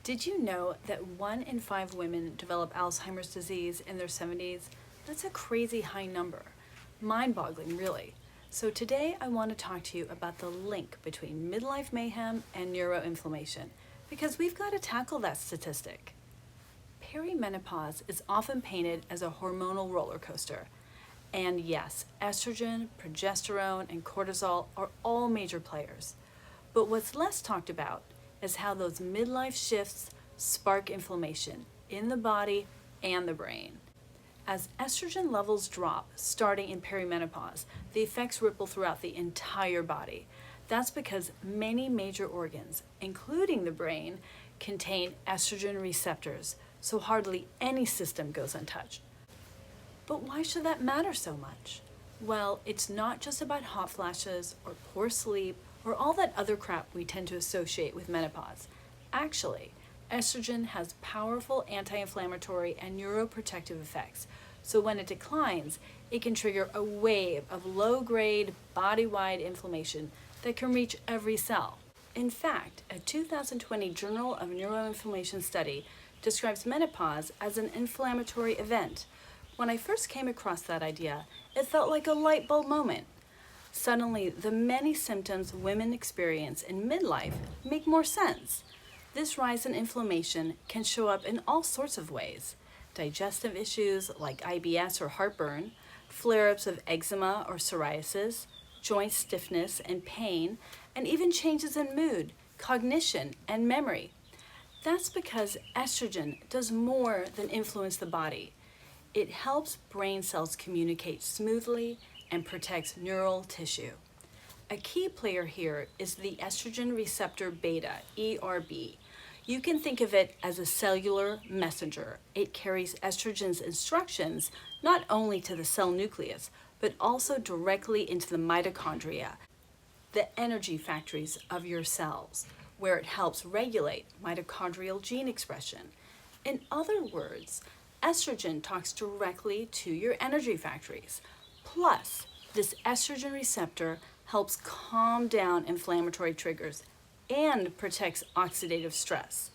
Did you know that 1 in 5 women develop Alzheimer's disease in their 70s? That's a crazy high number. Mind-boggling, really. So today I want to talk to you about the link between midlife mayhem and neuroinflammation, because we've got to tackle that statistic. Perimenopause is often painted as a hormonal roller coaster. And yes, estrogen, progesterone, and cortisol are all major players. But what's less talked about is how those midlife shifts spark inflammation in the body and the brain. As estrogen levels drop starting in perimenopause, the effects ripple throughout the entire body. That's because many major organs, including the brain, contain estrogen receptors, so hardly any system goes untouched. But why should that matter so much? Well, it's not just about hot flashes or poor sleep or all that other crap we tend to associate with menopause. Actually, estrogen has powerful anti-inflammatory and neuroprotective effects. So when it declines, it can trigger a wave of low-grade, body-wide inflammation that can reach every cell. In fact, a 2020 Journal of Neuroinflammation study describes menopause as an inflammatory event. When I first came across that idea, it felt like a light bulb moment. Suddenly, the many symptoms women experience in midlife make more sense. This rise in inflammation can show up in all sorts of ways. Digestive issues like IBS or heartburn, flare-ups of eczema or psoriasis, joint stiffness and pain, and even changes in mood, cognition, and memory. That's because estrogen does more than influence the body. It helps brain cells communicate smoothly and protects neural tissue. A key player here is the estrogen receptor beta, ERB. You can think of it as a cellular messenger. It carries estrogen's instructions not only to the cell nucleus, but also directly into the mitochondria, the energy factories of your cells, where it helps regulate mitochondrial gene expression. In other words, estrogen talks directly to your energy factories. Plus, this estrogen receptor helps calm down inflammatory triggers and protects oxidative stress,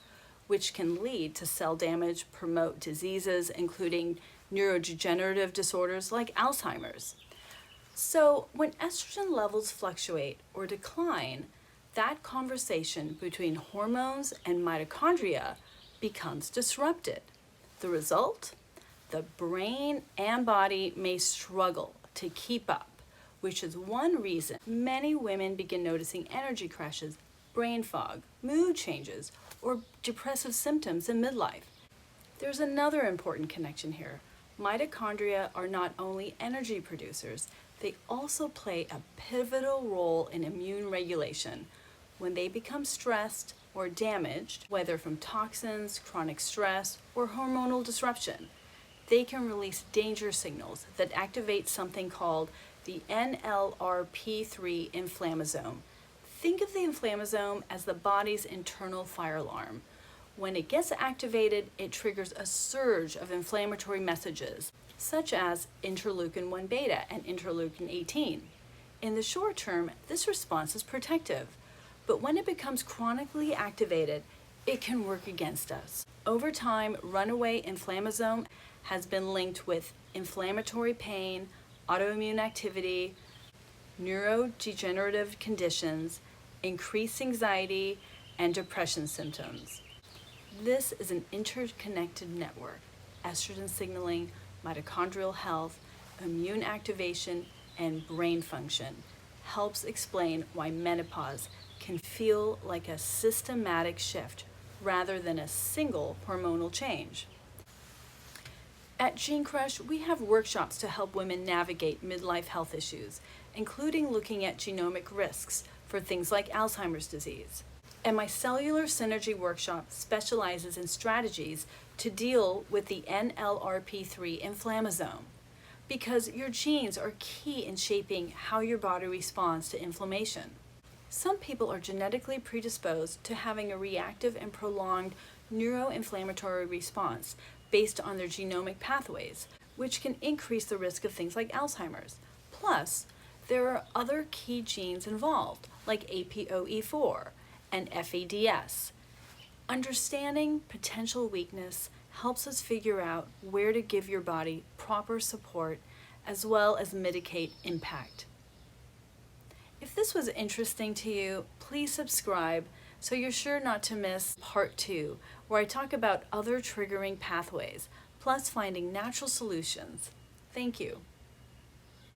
which can lead to cell damage, promote diseases, including neurodegenerative disorders like Alzheimer's. So when estrogen levels fluctuate or decline, that conversation between hormones and mitochondria becomes disrupted. The result? The brain and body may struggle to keep up, which is one reason many women begin noticing energy crashes, brain fog, mood changes, or depressive symptoms in midlife. There's another important connection here. Mitochondria are not only energy producers, they also play a pivotal role in immune regulation. When they become stressed or damaged, whether from toxins, chronic stress, or hormonal disruption, they can release danger signals that activate something called the NLRP3 inflammasome. Think of the inflammasome as the body's internal fire alarm. When it gets activated, it triggers a surge of inflammatory messages, such as interleukin-1 beta and interleukin-18. In the short term, this response is protective, but when it becomes chronically activated, it can work against us. Over time, runaway inflammasome has been linked with inflammatory pain, autoimmune activity, neurodegenerative conditions, increased anxiety, and depression symptoms. This is an interconnected network. Estrogen signaling, mitochondrial health, immune activation, and brain function helps explain why menopause can feel like a systematic shift rather than a single hormonal change. At Gene Crush, we have workshops to help women navigate midlife health issues, including looking at genomic risks for things like Alzheimer's disease. And my Cellular Synergy workshop specializes in strategies to deal with the NLRP3 inflammasome, because your genes are key in shaping how your body responds to inflammation. Some people are genetically predisposed to having a reactive and prolonged neuroinflammatory response based on their genomic pathways, which can increase the risk of things like Alzheimer's. Plus, there are other key genes involved, like APOE4 and FADS. Understanding potential weakness helps us figure out where to give your body proper support as well as mitigate impact. If this was interesting to you, please subscribe so you're sure not to miss part 2, where I talk about other triggering pathways, plus finding natural solutions. Thank you.